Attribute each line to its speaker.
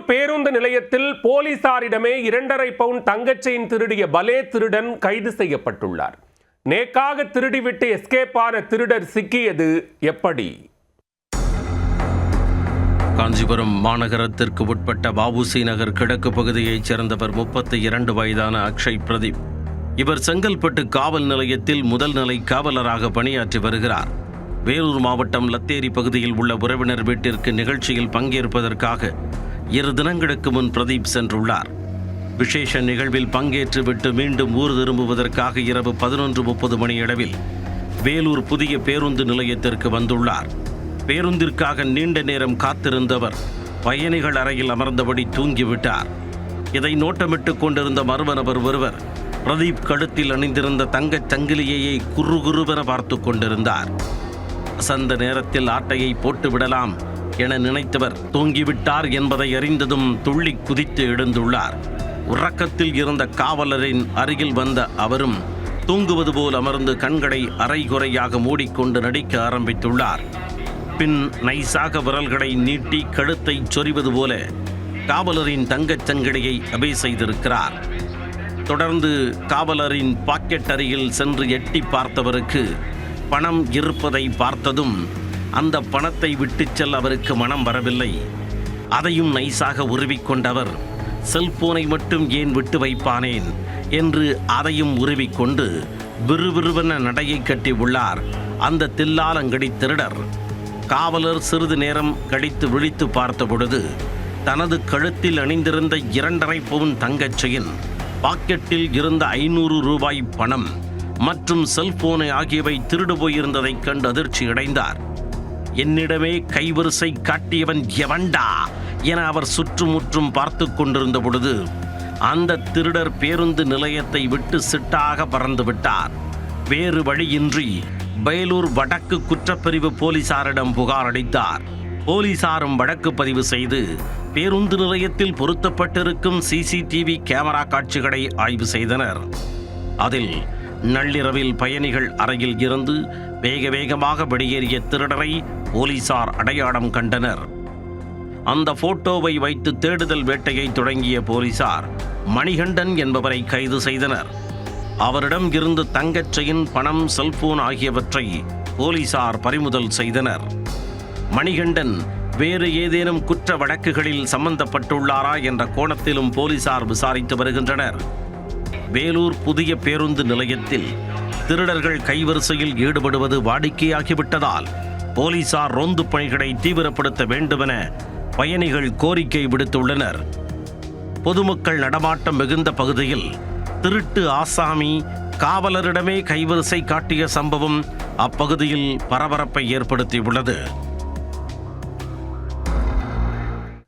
Speaker 1: பேருந்து நிலையத்தில் போலீசாரிடமே 2.5 பவுன் தங்கச் செயின் திருடிய பலே திருடன் கைது செய்யப்பட்டுள்ளார். நேக்காக திருடிவிட்டு எஸ்கேப் ஆன திருடர் சிக்கியது எப்படி?
Speaker 2: காஞ்சிபுரம் மாநகரத்திற்கு உட்பட்ட வ.உ.சி. நகர் கிழக்கு பகுதியைச் சேர்ந்தவர் 32 வயதான அக்ஷய் பிரதீப். இவர் செங்கல்பட்டு காவல் நிலையத்தில் முதல் நிலை காவலராக பணியாற்றி வருகிறார். வேலூர் மாவட்டம் லத்தேரி பகுதியில் உள்ள உறவினர் வீட்டிற்கு நிகழ்ச்சியில் பங்கேற்பதற்காக 2 தினங்களுக்கு முன் பிரதீப் சென்றுள்ளார். விசேஷ நிகழ்வில் பங்கேற்று விட்டு மீண்டும் ஊர் திரும்புவதற்காக இரவு 11:30 மணியளவில் வேலூர் புதிய பேருந்து நிலையத்திற்கு வந்துள்ளார். பேருந்திற்காக நீண்ட நேரம் காத்திருந்தவர் பயணிகள் அறையில் அமர்ந்தபடி தூங்கிவிட்டார். இதை நோட்டமிட்டு கொண்டிருந்த மர்ம நபர் ஒருவர் பிரதீப் கழுத்தில் அணிந்திருந்த தங்கச் சங்கிலியையே குறுகுறுவென பார்த்து கொண்டிருந்தார். அசந்த நேரத்தில் ஆட்டையை போட்டு விடலாம் என நினைத்தவர் தூங்கிவிட்டார் என்பதை அறிந்ததும் துள்ளி குதித்து எழுந்துள்ளார். உறக்கத்தில் இருந்த காவலரின் அருகில் வந்த அவரும் தூங்குவது போல் அமர்ந்து கண்களை அரைகுறையாக மூடிக்கொண்டு நடிக்க ஆரம்பித்துள்ளார். பின் நைசாக விரல்களை நீட்டி கழுத்தை சொறிவது போல காவலரின் தங்கச் சங்கிலியை அபே செய்திருக்கிறார். தொடர்ந்து காவலரின் பாக்கெட் அருகில் சென்று எட்டி பார்த்தவருக்கு பணம் இருப்பதை பார்த்ததும் அந்த பணத்தை விட்டு செல்ல அவருக்கு மனம் வரவில்லை. அதையும் நைசாக உருவிக்கொண்டவர் செல்போனை மட்டும் ஏன் விட்டு வைப்பானேன் என்று அதையும் உருவிக்கொண்டு விறுவிறுவென நடையை கட்டி உள்ளார் அந்த தில்லாலங்கடி திருடர். காவலர் சிறிது நேரம் கழித்து விழித்து பார்த்த பொழுது தனது கழுத்தில் அணிந்திருந்த 2.5 பவுன் தங்கச் செயின், பாக்கெட்டில் இருந்த 500 ரூபாய் பணம் மற்றும் செல்போனை ஆகியவை திருடு போயிருந்ததைக் கண்டு அதிர்ச்சி அடைந்தார். என்னிடமே கைவரிசை காட்டியவன் எவன்டா என அவர் சுற்றுமுற்றும் பார்த்து கொண்டிருந்த பொழுது அந்த திருடர் பேருந்து நிலையத்தை விட்டு சிட்டாக பறந்து விட்டார். வேறு வழியின்றி வேலூர் வடக்கு குற்றப்பிரிவு போலீசாரிடம் புகார் அளித்தார். போலீசாரும் வழக்கு பதிவு செய்து பேருந்து நிலையத்தில் பொருத்தப்பட்டிருக்கும் CCTV கேமரா காட்சிகளை ஆய்வு செய்தனர். அதில் நள்ளிரவில் பயணிகள் அறையில் இருந்து வேகமாக வெளியேறிய திருடரை போலீசார் அடையாளம் கண்டனர். அந்த போட்டோவை வைத்து தேடுதல் வேட்டையை தொடங்கிய போலீசார் மணிகண்டன் என்பவரை கைது செய்தனர். அவரிடம் இருந்து தங்கச் செயின், பணம், செல்போன் ஆகியவற்றை போலீசார் பறிமுதல் செய்தனர். மணிகண்டன் வேறு ஏதேனும் குற்ற வழக்குகளில் சம்பந்தப்பட்டுள்ளாரா என்ற கோணத்திலும் போலீசார் விசாரித்து வருகின்றனர். வேலூர் புதிய பேருந்து நிலையத்தில் திருடர்கள் கைவரிசையில் ஈடுபடுவது வாடிக்கையாகிவிட்டதால் போலீசார் ரோந்து பணிகளை தீவிரப்படுத்த வேண்டுமென பயணிகள் கோரிக்கை விடுத்துள்ளனர். பொதுமக்கள் நடமாட்டம் மிகுந்த பகுதியில் திருட்டு ஆசாமி காவலரிடமே கைவரிசை காட்டிய சம்பவம் அப்பகுதியில் பரபரப்பை ஏற்படுத்தியுள்ளது.